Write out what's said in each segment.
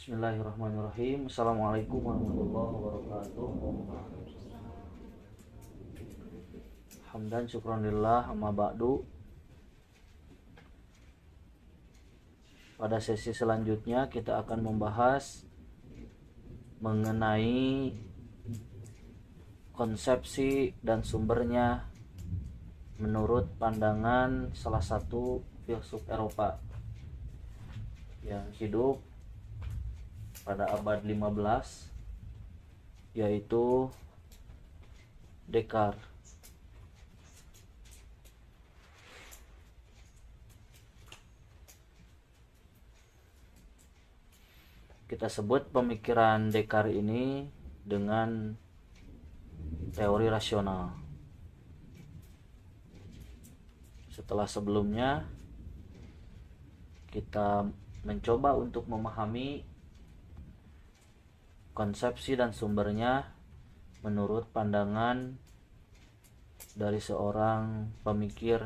Bismillahirrahmanirrahim. Assalamualaikum warahmatullahi wabarakatuh. Hamdan syukranillah amma ba'du. Pada sesi selanjutnya kita akan membahas mengenai konsepsi dan sumbernya menurut pandangan salah satu filsuf Eropa yang hidup pada abad 15, yaitu Descartes. Kita sebut pemikiran Descartes ini dengan teori rasional. Setelah sebelumnya kita mencoba untuk memahami konsepsi dan sumbernya menurut pandangan dari seorang pemikir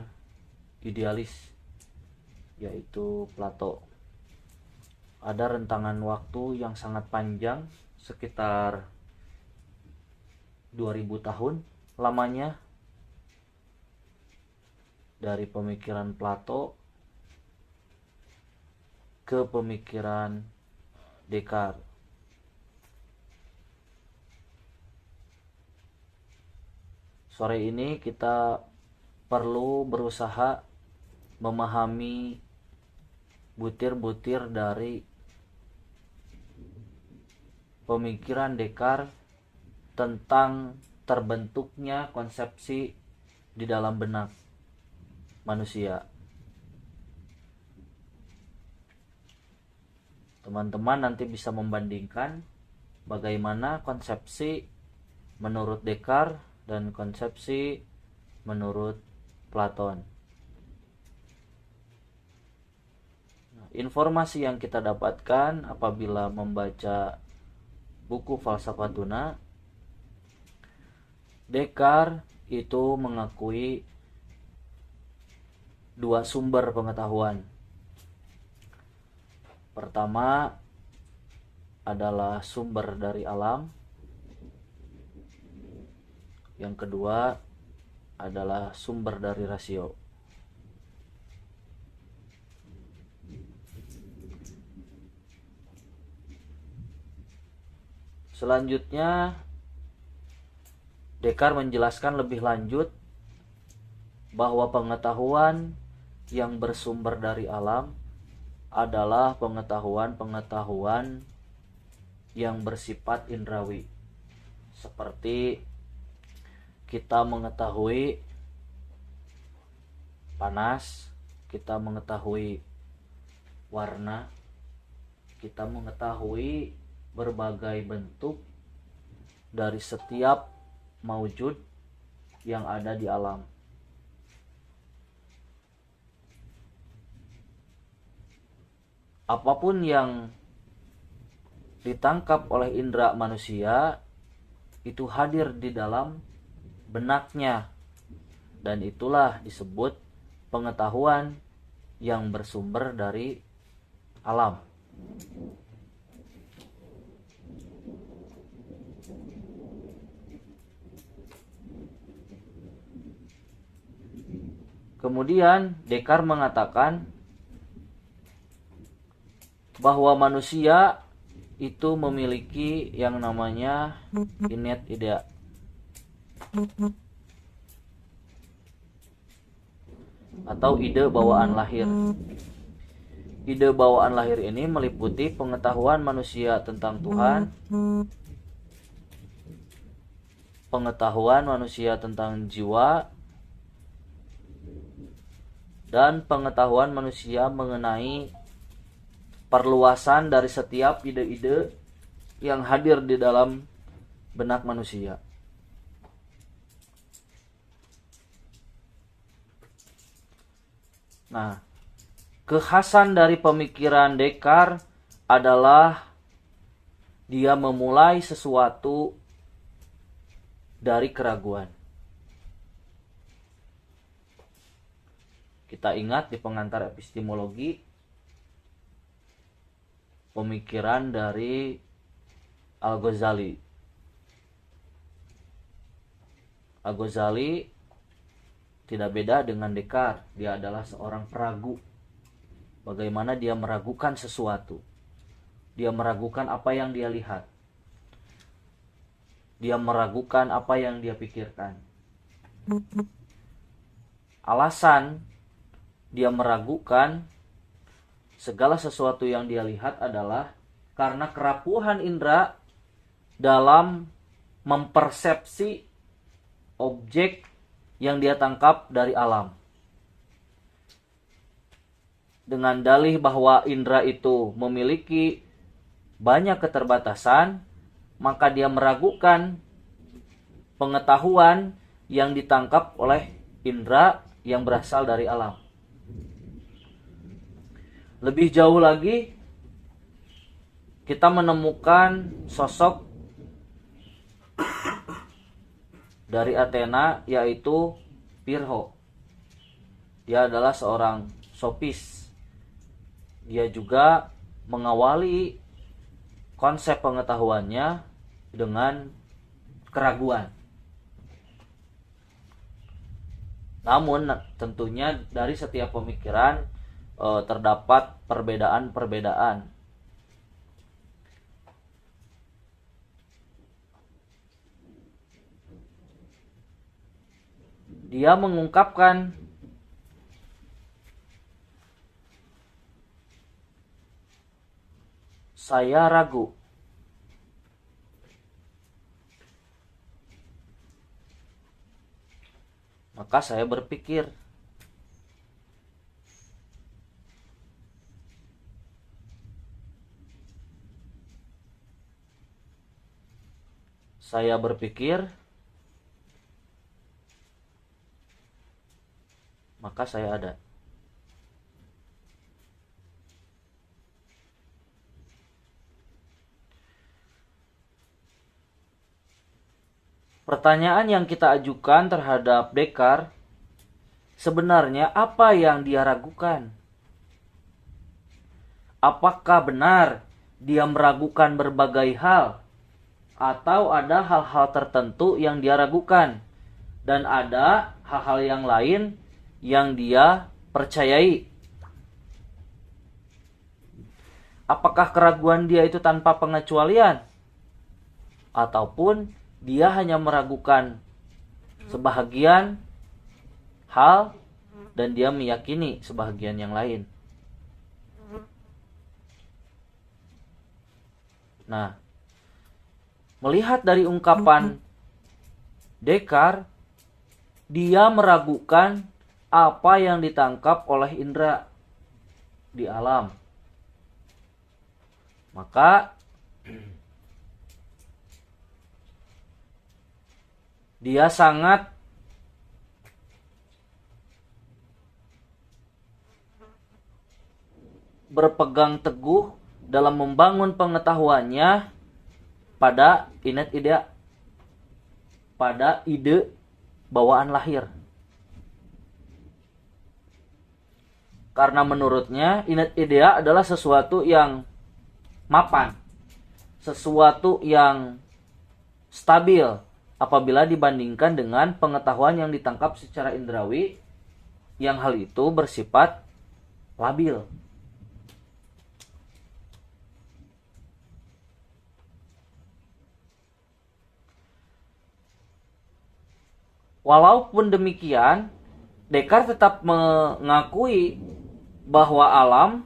idealis, yaitu Plato. Ada rentangan waktu yang sangat panjang, sekitar 2000 tahun lamanya, dari pemikiran Plato ke pemikiran Descartes. Sore ini kita perlu berusaha memahami butir-butir dari pemikiran Descartes tentang terbentuknya konsepsi di dalam benak manusia. Teman-teman nanti bisa membandingkan bagaimana konsepsi menurut Descartes dan konsepsi menurut Platon. Informasi yang kita dapatkan apabila membaca buku Falsafatuna, Descartes itu mengakui dua sumber pengetahuan. Pertama adalah sumber dari alam. Yang kedua adalah sumber dari rasio. Selanjutnya Descartes menjelaskan lebih lanjut bahwa pengetahuan yang bersumber dari alam adalah pengetahuan-pengetahuan yang bersifat indrawi, seperti kita mengetahui panas, kita mengetahui warna, kita mengetahui berbagai bentuk dari setiap maujud yang ada di alam. Apapun yang ditangkap oleh indera manusia itu hadir di dalam benaknya, dan itulah disebut pengetahuan yang bersumber dari alam. Kemudian Descartes mengatakan bahwa manusia itu memiliki yang namanya innate idea. Atau ide bawaan lahir. Ide bawaan lahir ini meliputi pengetahuan manusia tentang Tuhan, pengetahuan manusia tentang jiwa, dan pengetahuan manusia mengenai perluasan dari setiap ide-ide yang hadir di dalam benak manusia. Nah, kekhasan dari pemikiran Descartes adalah dia memulai sesuatu dari keraguan. Kita ingat di pengantar epistemologi, pemikiran dari Al-Ghazali. Al-Ghazali tidak beda dengan Descartes. Dia adalah seorang peragu. Bagaimana dia meragukan sesuatu. Dia meragukan apa yang dia lihat. Dia meragukan apa yang dia pikirkan. Alasan dia meragukan segala sesuatu yang dia lihat adalah karena kerapuhan indera dalam mempersepsi objek yang dia tangkap dari alam. Dengan dalih bahwa indera itu memiliki banyak keterbatasan, maka dia meragukan pengetahuan yang ditangkap oleh indera yang berasal dari alam. Lebih jauh lagi, kita menemukan sosok dari Athena, yaitu Pirho. Dia adalah seorang sofis. Dia juga mengawali konsep pengetahuannya dengan keraguan. Namun tentunya dari setiap pemikiran terdapat perbedaan-perbedaan. Dia mengungkapkan saya ragu. Maka saya berpikir. Saya berpikir, maka saya ada. Pertanyaan yang kita ajukan terhadap Descartes, sebenarnya apa yang dia ragukan? Apakah benar dia meragukan berbagai hal? Atau ada hal-hal tertentu yang dia ragukan? Dan ada hal-hal yang lain yang dia percayai? Apakah keraguan dia itu tanpa pengecualian? Ataupun dia hanya meragukan sebahagian hal dan dia meyakini sebahagian yang lain? Nah, melihat dari ungkapan Descartes, dia meragukan apa yang ditangkap oleh indera di alam. Maka dia sangat berpegang teguh dalam membangun pengetahuannya pada ide bawaan lahir. Karena menurutnya idea adalah sesuatu yang mapan, sesuatu yang stabil apabila dibandingkan dengan pengetahuan yang ditangkap secara indrawi, yang hal itu bersifat labil. Walaupun demikian, Descartes tetap mengakui bahwa alam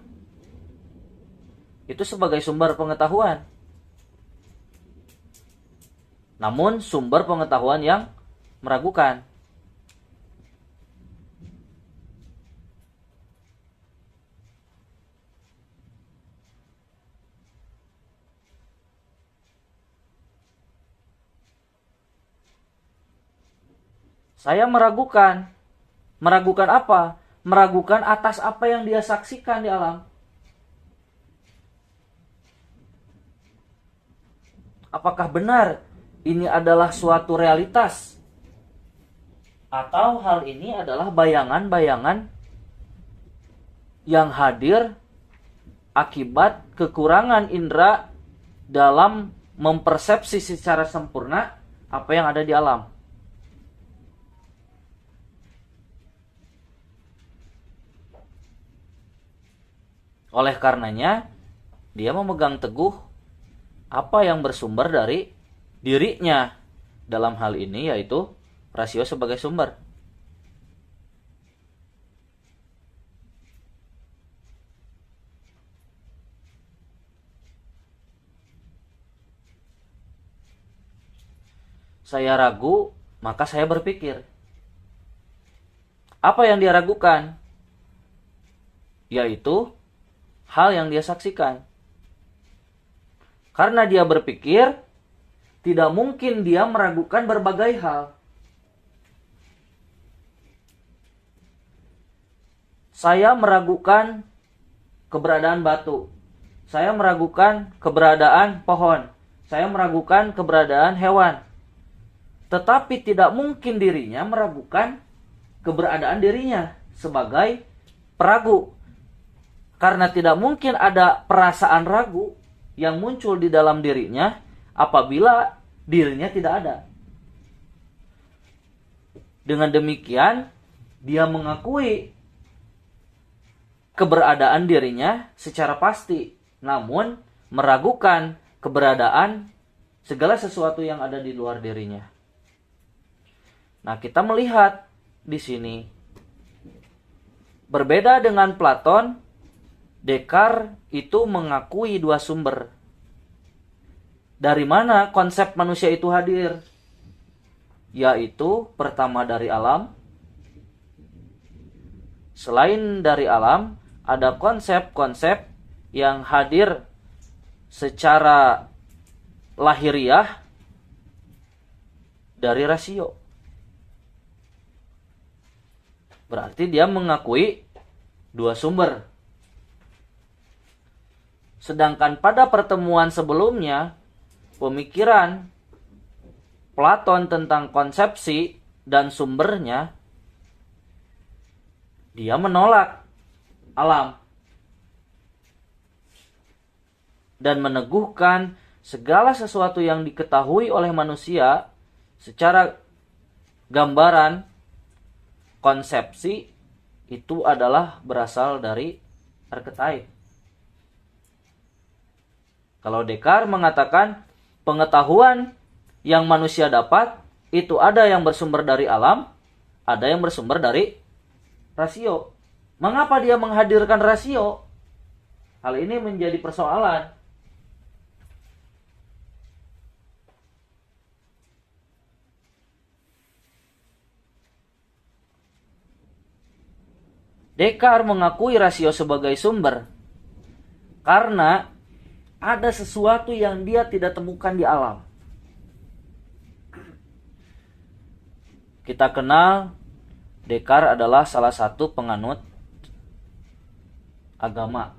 itu sebagai sumber pengetahuan. Namun sumber pengetahuan yang meragukan. Saya meragukan. Meragukan apa? Meragukan atas apa yang dia saksikan di alam. Apakah benar ini adalah suatu realitas? Atau hal ini adalah bayangan-bayangan yang hadir akibat kekurangan indera dalam mempersepsi secara sempurna apa yang ada di alam. Oleh karenanya, dia memegang teguh apa yang bersumber dari dirinya. Dalam hal ini yaitu rasio sebagai sumber. Saya ragu, maka saya berpikir. Apa yang dia ragukan? Yaitu hal yang dia saksikan. Karena dia berpikir, tidak mungkin dia meragukan berbagai hal. Saya meragukan keberadaan batu. Saya meragukan keberadaan pohon. Saya meragukan keberadaan hewan. Tetapi tidak mungkin dirinya meragukan keberadaan dirinya sebagai peragu. Karena tidak mungkin ada perasaan ragu yang muncul di dalam dirinya apabila dirinya tidak ada. Dengan demikian, dia mengakui keberadaan dirinya secara pasti, namun meragukan keberadaan segala sesuatu yang ada di luar dirinya. Nah, kita melihat di sini berbeda dengan Platon, Descartes itu mengakui dua sumber. Dari mana konsep manusia itu hadir? Yaitu pertama dari alam. Selain dari alam, ada konsep-konsep yang hadir secara lahiriah dari rasio. Berarti dia mengakui dua sumber. Sedangkan pada pertemuan sebelumnya, pemikiran Platon tentang konsepsi dan sumbernya, dia menolak alam dan meneguhkan segala sesuatu yang diketahui oleh manusia secara gambaran konsepsi itu adalah berasal dari archetype. Kalau Descartes mengatakan pengetahuan yang manusia dapat itu ada yang bersumber dari alam, ada yang bersumber dari rasio. Mengapa dia menghadirkan rasio? Hal ini menjadi persoalan. Descartes mengakui rasio sebagai sumber karena ada sesuatu yang dia tidak temukan di alam. Kita kenal Descartes adalah salah satu penganut agama.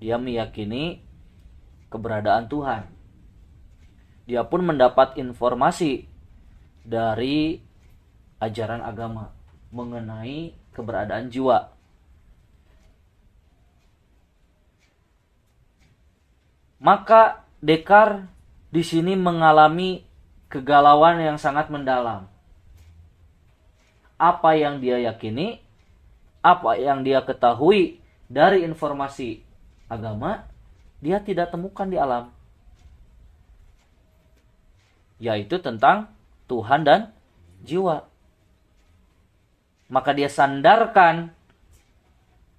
Dia meyakini keberadaan Tuhan. Dia pun mendapat informasi dari ajaran agama mengenai keberadaan jiwa. Maka Descartes di sini mengalami kegalauan yang sangat mendalam. Apa yang dia yakini, apa yang dia ketahui dari informasi agama, dia tidak temukan di alam. Yaitu tentang Tuhan dan jiwa. Maka dia sandarkan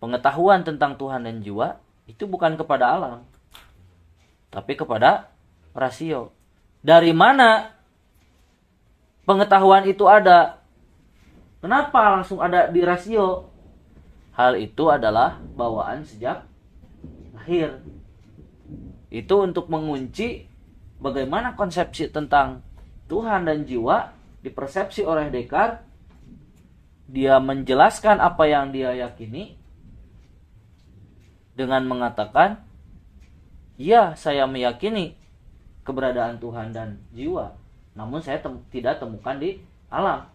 pengetahuan tentang Tuhan dan jiwa itu bukan kepada alam, tapi kepada rasio. Dari mana pengetahuan itu ada? Kenapa langsung ada di rasio? Hal itu adalah bawaan sejak lahir. Itu untuk mengunci bagaimana konsepsi tentang Tuhan dan jiwa dipersepsi oleh Descartes. Dia menjelaskan apa yang dia yakini dengan mengatakan, ya, saya meyakini keberadaan Tuhan dan jiwa, namun saya tidak temukan di alam.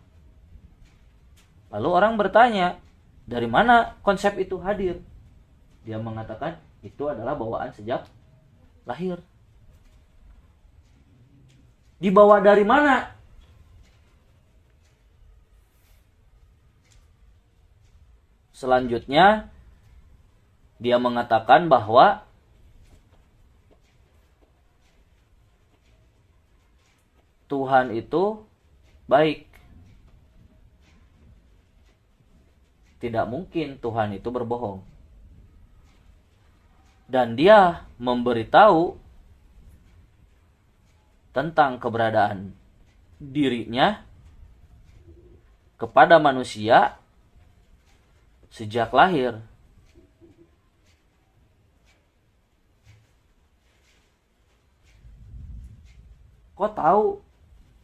Lalu orang bertanya, dari mana konsep itu hadir? Dia mengatakan itu adalah bawaan sejak lahir. Dibawa dari mana? Selanjutnya dia mengatakan bahwa Tuhan itu baik. Tidak mungkin Tuhan itu berbohong. Dan dia memberitahu tentang keberadaan dirinya kepada manusia sejak lahir. Kok tahu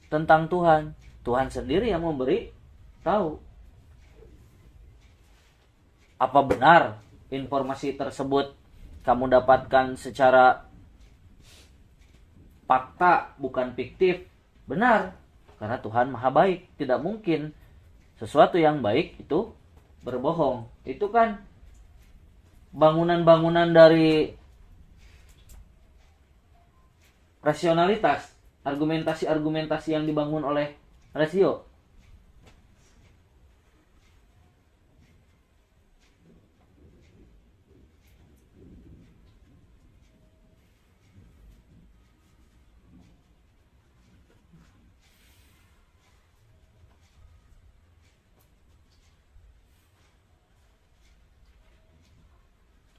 tentang Tuhan? Tuhan sendiri yang memberi tahu. Apa benar informasi tersebut kamu dapatkan secara fakta, bukan fiktif? Benar, karena Tuhan maha baik. Tidak mungkin sesuatu yang baik itu berbohong. Itu kan bangunan-bangunan dari rasionalitas, argumentasi-argumentasi yang dibangun oleh rasio.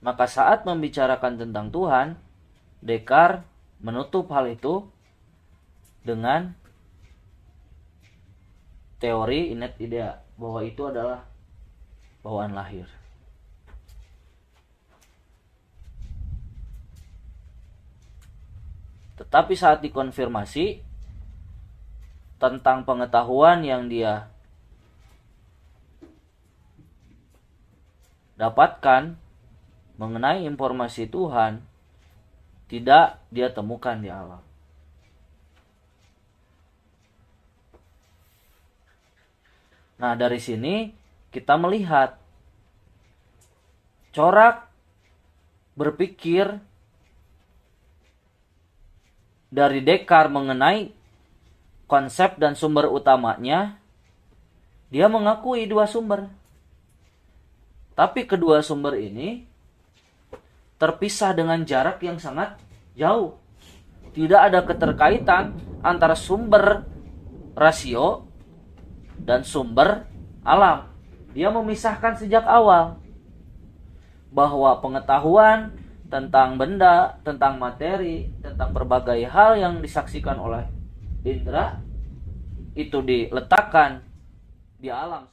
Maka saat membicarakan tentang Tuhan, Descartes menutup hal itu dengan teori innate idea, bahwa itu adalah bawaan lahir. Tetapi saat dikonfirmasi tentang pengetahuan yang dia dapatkan mengenai informasi Tuhan, tidak dia temukan di alam. Nah, dari sini kita melihat corak berpikir dari Descartes mengenai konsep dan sumber utamanya. Dia mengakui dua sumber, tapi kedua sumber ini terpisah dengan jarak yang sangat jauh. Tidak ada keterkaitan antara sumber rasio dan sumber alam. Dia memisahkan sejak awal bahwa pengetahuan tentang benda, tentang materi, tentang berbagai hal yang disaksikan oleh indera itu diletakkan di alam.